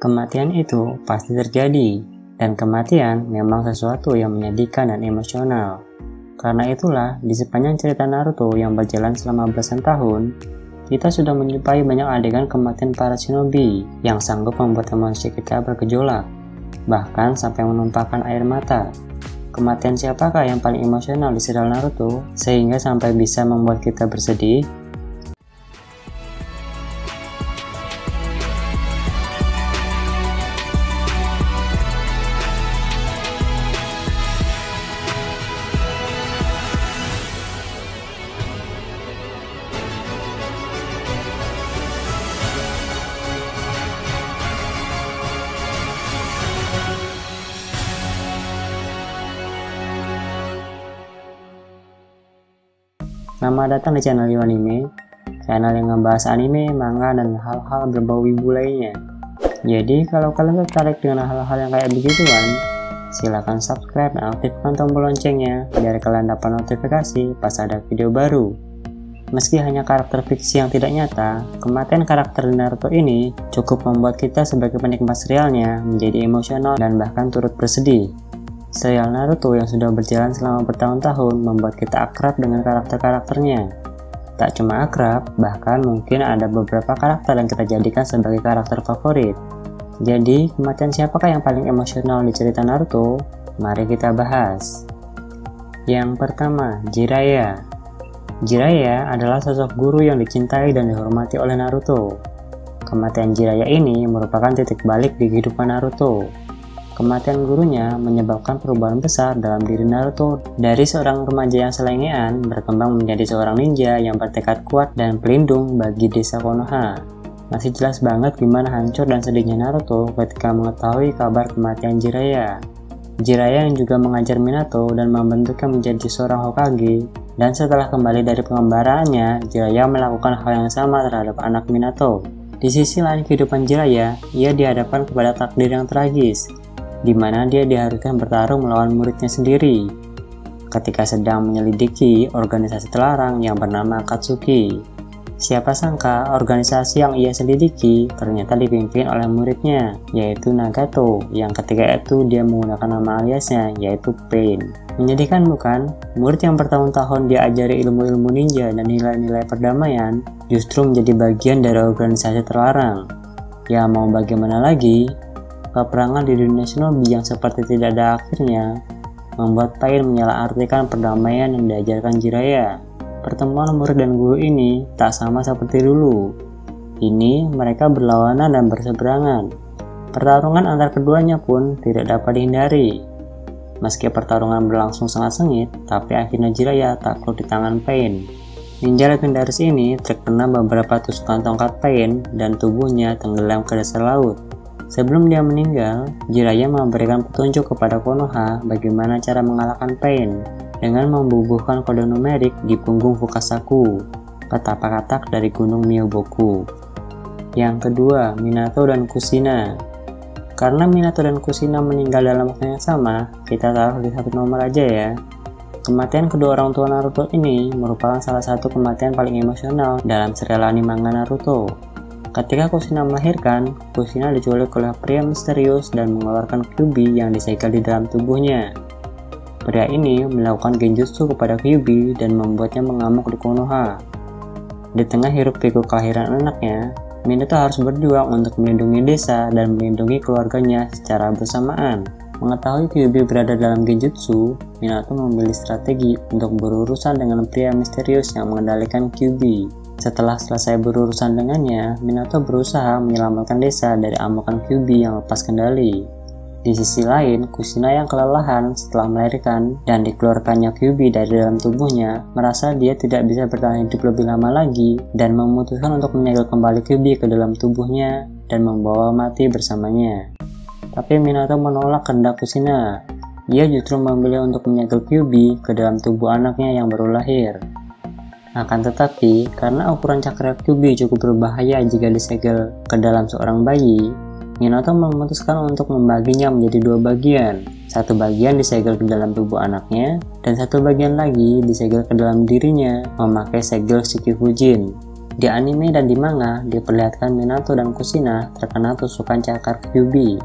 Kematian itu pasti terjadi, dan kematian memang sesuatu yang menyedihkan dan emosional. Karena itulah, di sepanjang cerita Naruto yang berjalan selama belasan tahun, kita sudah menjumpai banyak adegan kematian para shinobi yang sanggup membuat emosi kita bergejolak, bahkan sampai menumpahkan air mata. Kematian siapakah yang paling emosional di serial Naruto, sehingga sampai bisa membuat kita bersedih? Selamat datang di channel Anime, channel yang ngebahas anime, manga, dan hal-hal berbau wibu lainnya. Jadi kalau kalian tertarik dengan hal-hal yang kayak begituan, silahkan subscribe dan aktifkan tombol loncengnya biar kalian dapat notifikasi pas ada video baru. Meski hanya karakter fiksi yang tidak nyata, kematian karakter di Naruto ini cukup membuat kita sebagai penikmat serialnya menjadi emosional dan bahkan turut bersedih. Serial Naruto yang sudah berjalan selama bertahun-tahun membuat kita akrab dengan karakter-karakternya. Tak cuma akrab, bahkan mungkin ada beberapa karakter yang kita jadikan sebagai karakter favorit. Jadi, kematian siapakah yang paling emosional di cerita Naruto? Mari kita bahas. Yang pertama, Jiraiya. Jiraiya adalah sosok guru yang dicintai dan dihormati oleh Naruto. Kematian Jiraiya ini merupakan titik balik di kehidupan Naruto. Kematian gurunya menyebabkan perubahan besar dalam diri Naruto dari seorang remaja yang selengean berkembang menjadi seorang ninja yang bertekad kuat dan pelindung bagi desa Konoha. Masih jelas banget gimana hancur dan sedihnya Naruto ketika mengetahui kabar kematian Jiraiya. Jiraiya yang juga mengajar Minato dan membentuknya menjadi seorang Hokage, dan setelah kembali dari pengembaraannya, Jiraiya melakukan hal yang sama terhadap anak Minato. Di sisi lain kehidupan Jiraiya, ia dihadapkan kepada takdir yang tragis, di mana dia diharuskan bertarung melawan muridnya sendiri ketika sedang menyelidiki organisasi terlarang yang bernama Akatsuki. Siapa sangka organisasi yang ia selidiki ternyata dipimpin oleh muridnya, yaitu Nagato, yang ketika itu dia menggunakan nama aliasnya, yaitu Pain. Menyedihkan bukan? Murid yang bertahun-tahun diajari ilmu-ilmu ninja dan nilai-nilai perdamaian justru menjadi bagian dari organisasi terlarang. Ya mau bagaimana lagi? Peperangan di dunia shinobi yang seperti tidak ada akhirnya membuat Pain menyalahartikan perdamaian yang diajarkan Jiraiya. Pertemuan murid dan guru ini tak sama seperti dulu. Ini mereka berlawanan dan berseberangan. Pertarungan antar keduanya pun tidak dapat dihindari. Meski pertarungan berlangsung sangat sengit, tapi akhirnya Jiraiya takluk di tangan Pain. Ninja legendaris ini terkena beberapa tusukan tongkat Pain dan tubuhnya tenggelam ke dasar laut. Sebelum dia meninggal, Jiraiya memberikan petunjuk kepada Konoha bagaimana cara mengalahkan Pain dengan membubuhkan kode numerik di punggung Fukasaku, petapak-katak dari gunung Myoboku. Yang kedua, Minato dan Kushina. Karena Minato dan Kushina meninggal dalam waktu yang sama, kita taruh di satu nomor aja ya. Kematian kedua orang tua Naruto ini merupakan salah satu kematian paling emosional dalam serial anime manga Naruto. Ketika Kushina melahirkan, Kushina diculik oleh pria misterius dan mengeluarkan Kyuubi yang disegel di dalam tubuhnya. Pria ini melakukan genjutsu kepada Kyuubi dan membuatnya mengamuk di Konoha. Di tengah hiruk-pikuk kelahiran anaknya, Minato harus berjuang untuk melindungi desa dan melindungi keluarganya secara bersamaan. Mengetahui Kyuubi berada dalam genjutsu, Minato memilih strategi untuk berurusan dengan pria misterius yang mengendalikan Kyuubi. Setelah selesai berurusan dengannya, Minato berusaha menyelamatkan desa dari amukan Kyuubi yang lepas kendali. Di sisi lain, Kushina yang kelelahan setelah melahirkan dan dikeluarkannya Kyuubi dari dalam tubuhnya, merasa dia tidak bisa bertahan hidup lebih lama lagi dan memutuskan untuk menyegel kembali Kyuubi ke dalam tubuhnya dan membawa mati bersamanya. Tapi Minato menolak kehendak Kushina. Ia justru memilih untuk menyegel Kyuubi ke dalam tubuh anaknya yang baru lahir. Akan tetapi, karena ukuran cakra Kyuubi cukup berbahaya jika disegel ke dalam seorang bayi, Minato memutuskan untuk membaginya menjadi dua bagian. Satu bagian disegel ke dalam tubuh anaknya, dan satu bagian lagi disegel ke dalam dirinya memakai segel Shikifujin. Di anime dan di manga, diperlihatkan Minato dan Kushina terkena tusukan cakar Kyuubi.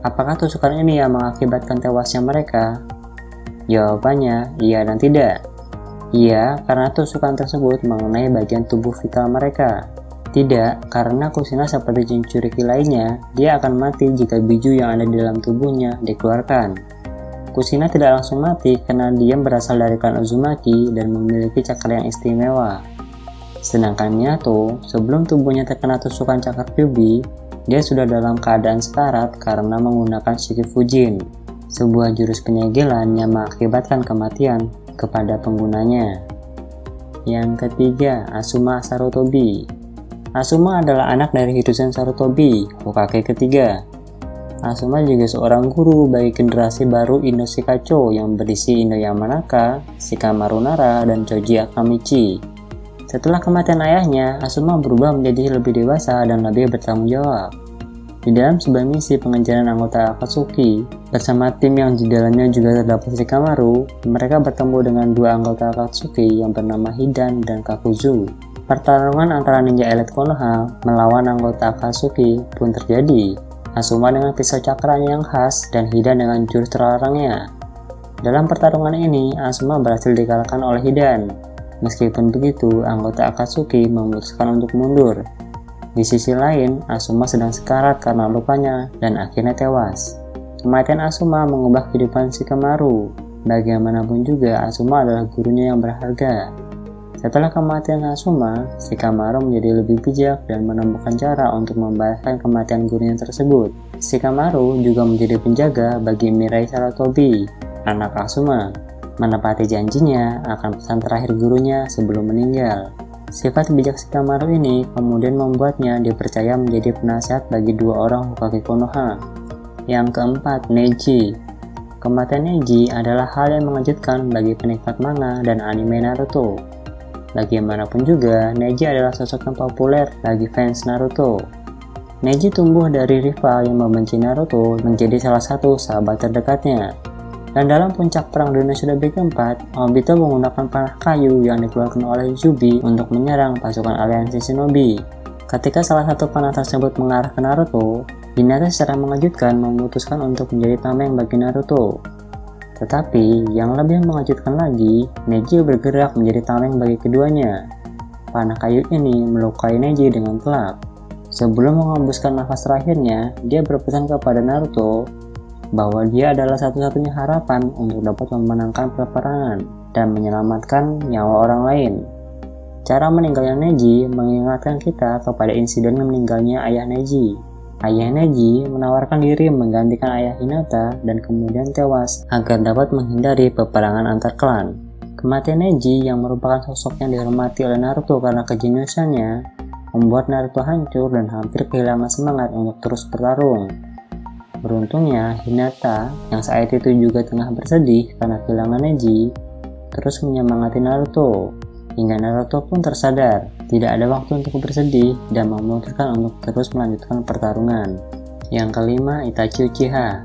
Apakah tusukan ini yang mengakibatkan tewasnya mereka? Jawabannya, iya dan tidak. Iya, karena tusukan tersebut mengenai bagian tubuh vital mereka. Tidak, karena Kushina seperti Jinchuriki lainnya, dia akan mati jika biju yang ada di dalam tubuhnya dikeluarkan. Kushina tidak langsung mati karena dia berasal dari klan Uzumaki dan memiliki cakar yang istimewa. Sedangkan Minato, sebelum tubuhnya terkena tusukan cakar Kyuubi, dia sudah dalam keadaan sekarat karena menggunakan Shiki Fujin, sebuah jurus penyegelan yang mengakibatkan kematian kepada penggunanya. Yang ketiga, Asuma Sarutobi. Asuma adalah anak dari Hiruzen Sarutobi, Hokage ketiga. Asuma juga seorang guru bagi generasi baru Ino Shikacho yang berisi Ino Yamanaka, Shikamaru Nara, dan Choji Akamichi. Setelah kematian ayahnya, Asuma berubah menjadi lebih dewasa dan lebih bertanggung jawab. Di dalam sebuah misi pengejaran anggota Akatsuki, bersama tim yang di dalamnya juga terdapat Shikamaru, mereka bertemu dengan dua anggota Akatsuki yang bernama Hidan dan Kakuzu. Pertarungan antara ninja elit Konoha melawan anggota Akatsuki pun terjadi. Asuma dengan pisau cakranya yang khas dan Hidan dengan jurus terlarangnya. Dalam pertarungan ini, Asuma berhasil dikalahkan oleh Hidan. Meskipun begitu, anggota Akatsuki memutuskan untuk mundur. Di sisi lain, Asuma sedang sekarat karena lukanya dan akhirnya tewas. Kematian Asuma mengubah kehidupan Shikamaru. Bagaimanapun juga, Asuma adalah gurunya yang berharga. Setelah kematian Asuma, Shikamaru menjadi lebih bijak dan menemukan cara untuk membalaskan kematian gurunya tersebut. Shikamaru juga menjadi penjaga bagi Mirai Sarutobi, anak Asuma, menepati janjinya akan pesan terakhir gurunya sebelum meninggal. Sifat bijak Shikamaru ini kemudian membuatnya dipercaya menjadi penasihat bagi dua orang Hokage Konoha. Yang keempat, Neji. Kematian Neji adalah hal yang mengejutkan bagi penikmat manga dan anime Naruto. Bagaimanapun juga, Neji adalah sosok yang populer bagi fans Naruto. Neji tumbuh dari rival yang membenci Naruto menjadi salah satu sahabat terdekatnya. Dan dalam puncak perang dunia Shinobi keempat, Obito menggunakan panah kayu yang dikeluarkan oleh Yubi untuk menyerang pasukan aliansi Shinobi. Ketika salah satu panah tersebut mengarah ke Naruto, Hinata secara mengejutkan memutuskan untuk menjadi tameng bagi Naruto. Tetapi, yang lebih mengejutkan lagi, Neji bergerak menjadi tameng bagi keduanya. Panah kayu ini melukai Neji dengan telak. Sebelum mengembuskan nafas terakhirnya, dia berpesan kepada Naruto bahwa dia adalah satu-satunya harapan untuk dapat memenangkan peperangan dan menyelamatkan nyawa orang lain. Cara meninggalnya Neji mengingatkan kita kepada insiden meninggalnya ayah Neji. Ayah Neji menawarkan diri menggantikan ayah Hinata dan kemudian tewas agar dapat menghindari peperangan antar klan. Kematian Neji yang merupakan sosok yang dihormati oleh Naruto karena kejeniusannya membuat Naruto hancur dan hampir kehilangan semangat untuk terus bertarung. Beruntungnya, Hinata yang saat itu juga tengah bersedih karena kehilangan Neji terus menyemangati Naruto, hingga Naruto pun tersadar tidak ada waktu untuk bersedih dan memutuskan untuk terus melanjutkan pertarungan. Yang kelima, Itachi Uchiha.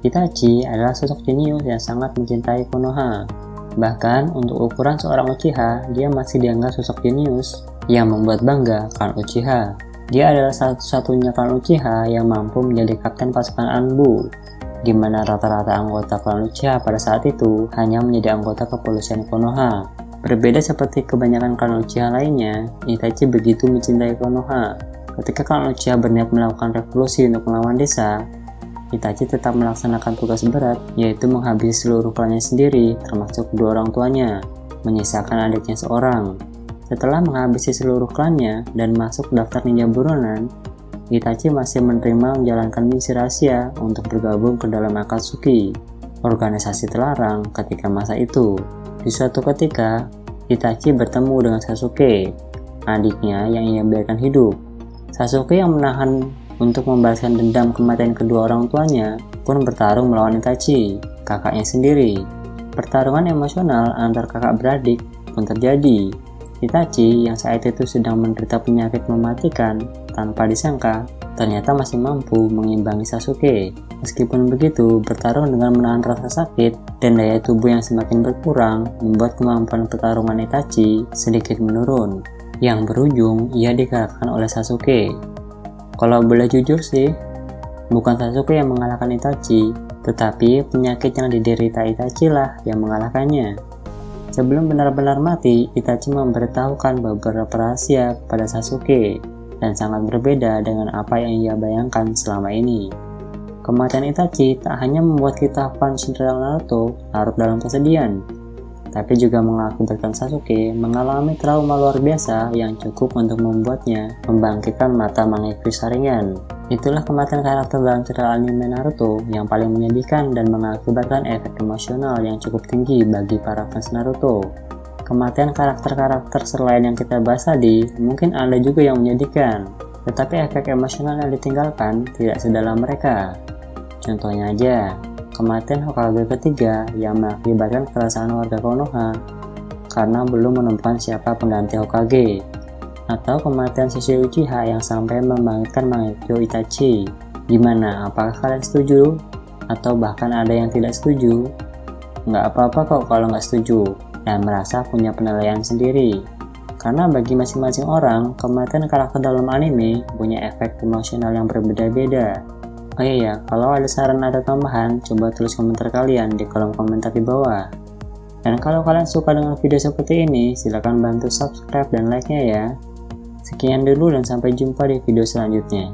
Itachi adalah sosok jenius yang sangat mencintai Konoha. Bahkan untuk ukuran seorang Uchiha, dia masih dianggap sosok jenius yang membuat bangga klan Uchiha. Dia adalah satu-satunya klan Uchiha yang mampu menjadi kapten pasukan Anbu, di mana rata-rata anggota klan Uchiha pada saat itu hanya menjadi anggota kepolisian Konoha. Berbeda seperti kebanyakan klan Uchiha lainnya, Itachi begitu mencintai Konoha. Ketika klan Uchiha berniat melakukan revolusi untuk melawan desa, Itachi tetap melaksanakan tugas berat, yaitu menghabisi seluruh klannya sendiri, termasuk kedua orang tuanya, menyisakan adiknya seorang. Setelah menghabisi seluruh klannya dan masuk daftar ninja buronan, Itachi masih menerima menjalankan misi rahasia untuk bergabung ke dalam Akatsuki, organisasi terlarang ketika masa itu. Di suatu ketika, Itachi bertemu dengan Sasuke, adiknya yang ia biarkan hidup. Sasuke yang menahan untuk membalaskan dendam kematian kedua orang tuanya pun bertarung melawan Itachi, kakaknya sendiri. Pertarungan emosional antar kakak beradik pun terjadi. Itachi yang saat itu sedang menderita penyakit mematikan, tanpa disangka ternyata masih mampu mengimbangi Sasuke. Meskipun begitu, bertarung dengan menahan rasa sakit dan daya tubuh yang semakin berkurang membuat kemampuan pertarungan Itachi sedikit menurun. yang berujung ia dikalahkan oleh Sasuke. Kalau boleh jujur sih, bukan Sasuke yang mengalahkan Itachi, tetapi penyakit yang diderita Itachi lah yang mengalahkannya. Sebelum benar-benar mati, Itachi memberitahukan beberapa rahasia kepada Sasuke, dan sangat berbeda dengan apa yang ia bayangkan selama ini. Kematian Itachi tak hanya membuat kita fans Jenderal Naruto larut dalam kesedihan, tapi juga mengakibatkan Sasuke mengalami trauma luar biasa yang cukup untuk membuatnya membangkitkan mata mengikuti Sharingan. Itulah kematian karakter dalam cerita anime Naruto yang paling menyedihkan dan mengakibatkan efek emosional yang cukup tinggi bagi para fans Naruto. Kematian karakter-karakter selain yang kita bahas tadi mungkin ada juga yang menyedihkan, tetapi efek emosional yang ditinggalkan tidak sedalam mereka. Contohnya aja, kematian Hokage ketiga yang mengakibatkan keresahan warga Konoha karena belum menemukan siapa pengganti Hokage, atau kematian Shisui Uchiha yang sampai membangkitkan Mangekyo Itachi. Gimana, apakah kalian setuju? Atau bahkan ada yang tidak setuju? Nggak apa-apa kok kalau nggak setuju dan merasa punya penilaian sendiri, karena bagi masing-masing orang, kematian karakter dalam anime punya efek emosional yang berbeda-beda. Oh iya, kalau ada saran atau tambahan, coba tulis komentar kalian di kolom komentar di bawah. Dan kalau kalian suka dengan video seperti ini, silahkan bantu subscribe dan like-nya ya. Sekian dulu dan sampai jumpa di video selanjutnya.